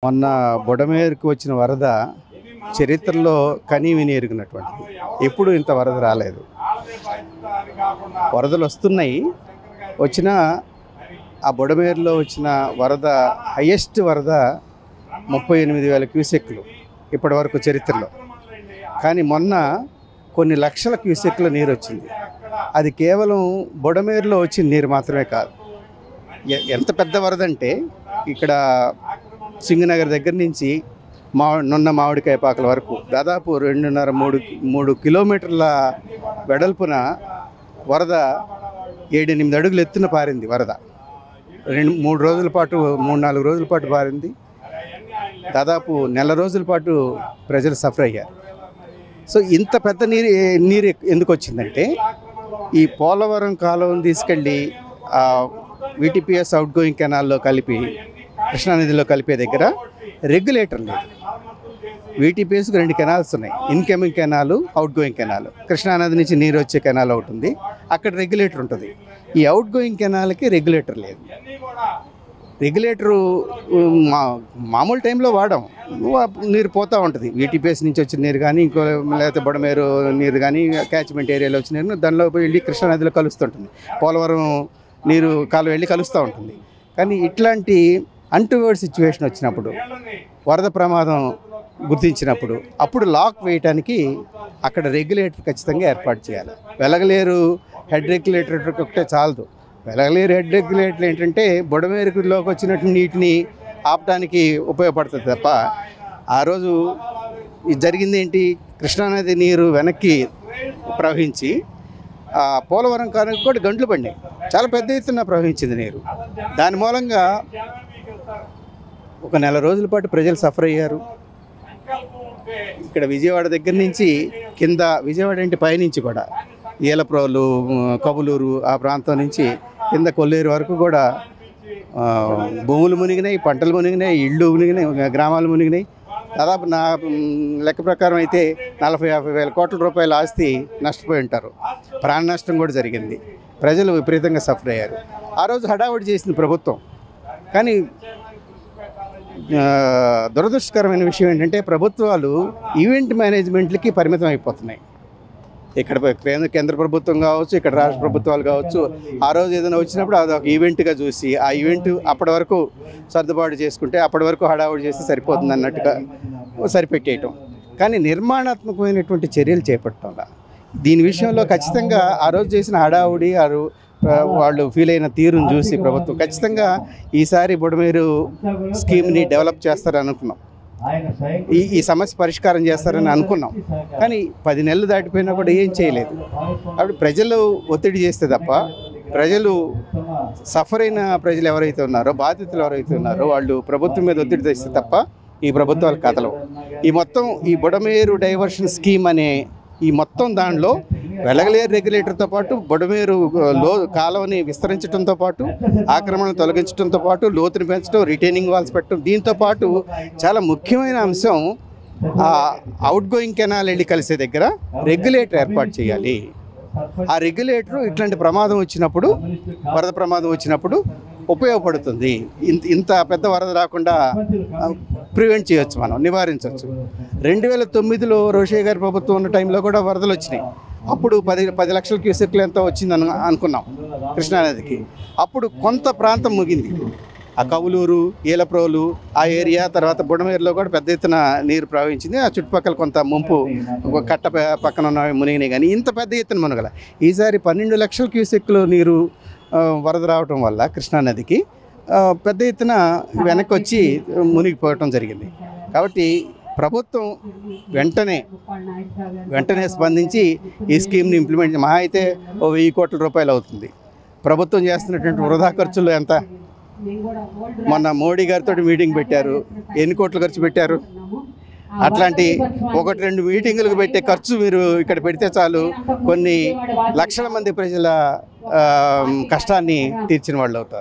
మొన్న బుడమేరుకు వచ్చిన వరద చరిత్రలో కనీవిని ఎరిగినటువంటిది. ఎప్పుడు ఇంత వరద రాలేదు. వరదలు వస్తున్నాయి. వచ్చిన ఆ బుడమేరులో వచ్చిన వరద హైయెస్ట్ వరద 38,000 క్యూసెక్లు ఇప్పటి వరకు చరిత్రలో. కానీ మొన్న కొన్ని లక్షల క్యూసెక్ల నీరు వచ్చింది. అది కేవలం బుడమేరులో వచ్చిన నీరు మాత్రమే కాదు. ఎంత పెద్ద వరద అంటే ఇక్కడ సింగనగర్ దగ్గర నుంచి నున్న మామిడికాయ పాకల వరకు దాదాపు 2.5-3 కిలోమీటర్ల వెడల్పున వరద 7-8 అడుగులు ఎత్తున పారింది. వరద 2-3 రోజుల పాటు 3-4 రోజుల పాటు పారింది. దాదాపు నెల రోజుల పాటు ప్రజలు సఫర్ అయ్యారు. సో ఇంత పెద్ద నీరు ఎందుకు వచ్చిందంటే ఈ పోలవరం కాలువను తీసుకెళ్ళి విటిపిఎస్ అవుట్ గోయింగ్ కెనాల్లో కలిపి కృష్ణానదిలో కలిపే దగ్గర రెగ్యులేటర్ లేదు. విటిపిఎస్కి 2 కెనాల్స్ ఉన్నాయి. Incoming canal, out going canal. కృష్ణానది నుంచి నీరు వచ్చే కెనాల్ ఒకటి ఉంది, అక్కడ రెగ్యులేటర్ ఉంటుంది. ఈ అవుట్ గోయింగ్ కెనాల్కి రెగ్యులేటర్ లేదు. రెగ్యులేటరు మామూలు టైంలో వాడాం, నీరు పోతూ ఉంటుంది. విటిపిఎస్ నుంచి వచ్చిన నీరు కానీ ఇంకో లేకపోతే బుడమేరు నీరు కానీ క్యాచ్మెంట్ ఏరియాలో వచ్చిన నీరు దానిలో వెళ్ళి కృష్ణానదిలో కలుస్తుంటుంది. పోలవరం నీరు కాలువ వెళ్ళి కలుస్తూ ఉంటుంది. కానీ ఇట్లాంటి అన్టువర్డ్ సిచ్యువేషన్ వచ్చినప్పుడు, వరద ప్రమాదం గుర్తించినప్పుడు అప్పుడు లాక్ వేయటానికి అక్కడ రెగ్యులేటర్ ఖచ్చితంగా ఏర్పాటు చేయాలి. వెలగలేరు హెడ్ రెగ్యులేటర్ ఒకటే చాలదు. వెలగలేరు హెడ్ రెగ్యులేటర్ ఏంటంటే బుడమేరులోకి వచ్చినట్టు నీటిని ఆపడానికి ఉపయోగపడుతుంది తప్ప, ఆ రోజు జరిగింది ఏంటి, కృష్ణానది నీరు వెనక్కి ప్రవహించి పోలవరం కానుక కూడా గంటలు పడినాయి. చాలా పెద్ద ఎత్తున ప్రవహించింది నీరు. దాని మూలంగా ఒక నెల రోజుల పాటు ప్రజలు సఫర్ అయ్యారు. ఇక్కడ విజయవాడ దగ్గర నుంచి కింద, విజయవాడ అంటే పైనుంచి కూడా ఏలప్రోలు, కబులూరు ఆ ప్రాంతం నుంచి కింద కొల్లేరు వరకు కూడా భూములు మునిగినాయి, పంటలు మునిగినాయి, ఇళ్ళు మునిగినాయి, గ్రామాలు మునిగినాయి. దాదాపు నా లెక్క ప్రకారం అయితే 40-50 వేల కోట్ల రూపాయల ఆస్తి నష్టపోయి ఉంటారు. ప్రాణ నష్టం కూడా జరిగింది. ప్రజలు విపరీతంగా సఫర్ అయ్యారు. ఆ రోజు హడావుడి చేసింది ప్రభుత్వం. కానీ దురదృష్టకరమైన విషయం ఏంటంటే ప్రభుత్వాలు ఈవెంట్ మేనేజ్మెంట్లకి పరిమితం అయిపోతున్నాయి. ఇక్కడ కేంద్ర ప్రభుత్వం కావచ్చు, ఇక్కడ రాష్ట్ర ప్రభుత్వాలు కావచ్చు, ఆ రోజు ఏదైనా వచ్చినప్పుడు అది ఒక ఈవెంట్గా చూసి ఆ ఈవెంట్ అప్పటి వరకు సర్దుబాటు చేసుకుంటే అప్పటి వరకు హడావుడి చేస్తే సరిపోతుంది అన్నట్టుగా సరిపెట్టేయటం. కానీ నిర్మాణాత్మకమైనటువంటి చర్యలు చేపట్టడం, దీని విషయంలో ఖచ్చితంగా ఆ రోజు చేసిన హడావుడి వాళ్ళు ఫీల్ అయిన తీరును చూసి ప్రభుత్వం ఖచ్చితంగా ఈసారి బుడమేరు స్కీమ్ని డెవలప్ చేస్తారని అనుకున్నాం. ఈ సమస్య పరిష్కారం చేస్తారని అనుకున్నాం. కానీ 10 నెలలు దాటిపోయినా కూడా ఏం చేయలేదు. అప్పుడు ప్రజలు ఒత్తిడి చేస్తే తప్ప, ప్రజలు సఫర్ అయిన ప్రజలు ఎవరైతే ఉన్నారో, బాధితులు ఎవరైతే ఉన్నారో వాళ్ళు ప్రభుత్వం మీద ఒత్తిడి తెస్తే తప్ప ఈ ప్రభుత్వాలు కథలు. ఈ బుడమేరు డైవర్షన్ స్కీమ్ అనే ఈ మొత్తం దానిలో వెలగలేరు రెగ్యులేటర్తో పాటు బుడమేరు కాలువని విస్తరించడంతో పాటు, ఆక్రమణను తొలగించడంతో పాటు, లోతుని పెంచడం, రిటైనింగ్ వాల్స్ పెట్టడం, దీంతో పాటు చాలా ముఖ్యమైన అంశం అవుట్ గోయింగ్ కెనాల్ వెళ్ళి కలిసే దగ్గర రెగ్యులేటర్ ఏర్పాటు చేయాలి. ఆ రెగ్యులేటరు ఇట్లాంటి ప్రమాదం వచ్చినప్పుడు, వరద ప్రమాదం వచ్చినప్పుడు ఉపయోగపడుతుంది. ఇంత పెద్ద వరద రాకుండా ప్రివెంట్ చేయొచ్చు, మనం నివారించవచ్చు. 2009లో రోషయ్య గారి ప్రభుత్వం ఉన్న టైంలో కూడా వరదలు వచ్చినాయి. అప్పుడు 10 లక్షల క్యూసెక్లు ఎంతో వచ్చిందని అనుకున్నాం కృష్ణానదికి. అప్పుడు కొంత ప్రాంతం ముగింది. ఆ కవులూరు, ఏలప్రోలు ఆ ఏరియా, తర్వాత బుడమేరులో కూడా పెద్ద ఎత్తున నీరు ప్రవహించింది. ఆ చుట్టుపక్కల కొంత ముంపు కట్ట పక్కన ఉన్న మునిగినాయి. కానీ ఇంత పెద్ద ఎత్తున మునగల. ఈసారి 12 లక్షల క్యూసెక్లు నీరు వరద రావటం వల్ల కృష్ణానదికి పెద్ద ఎత్తున వెనక్కి వచ్చి మునిగిపోవటం జరిగింది. కాబట్టి ప్రభుత్వం వెంటనే స్పందించి ఈ స్కీమ్ని ఇంప్లిమెంట్ మహా అయితే 1000 కోట్ల రూపాయలు అవుతుంది. ప్రభుత్వం చేస్తున్నటువంటి వృధా ఖర్చులు ఎంత? మొన్న మోడీ గారితో మీటింగ్ పెట్టారు, ఎన్ని కోట్లు ఖర్చు పెట్టారు? అట్లాంటి 1-2 మీటింగులకు పెట్టే ఖర్చు మీరు ఇక్కడ పెడితే చాలు, కొన్ని లక్షల మంది ప్రజల కష్టాన్ని తీర్చిన వాళ్ళు అవుతారు.